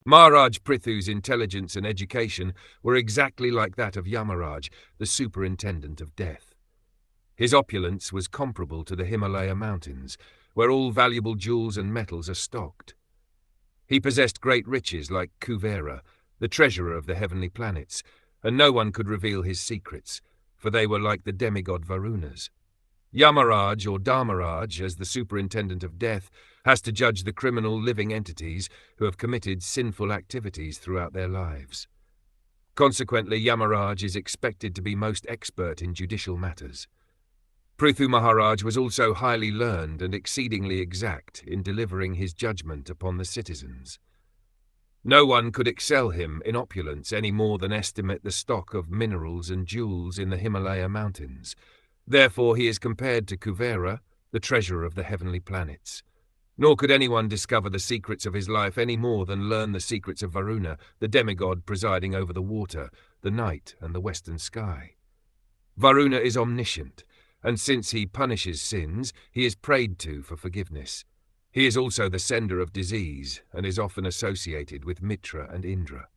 Maharaj Prithu's intelligence and education were exactly like that of Yamaraj, the superintendent of death. His opulence was comparable to the Himalaya mountains, where all valuable jewels and metals are stocked. He possessed great riches like Kuvera, the treasurer of the heavenly planets, and no one could reveal his secrets, for they were like the demigod Varunas. Yamaraj, or Dharmaraj, as the superintendent of death, has to judge the criminal living entities who have committed sinful activities throughout their lives. Consequently, Yamaraj is expected to be most expert in judicial matters. Prthu Maharaj was also highly learned and exceedingly exact in delivering his judgment upon the citizens. No one could excel him in opulence any more than estimate the stock of minerals and jewels in the Himalaya mountains. Therefore he is compared to Kuvera, the treasurer of the heavenly planets. Nor could anyone discover the secrets of his life any more than learn the secrets of Varuna, the demigod presiding over the water, the night, and the western sky. Varuna is omniscient, and since he punishes sins, he is prayed to for forgiveness. He is also the sender of disease, and is often associated with Mitra and Indra.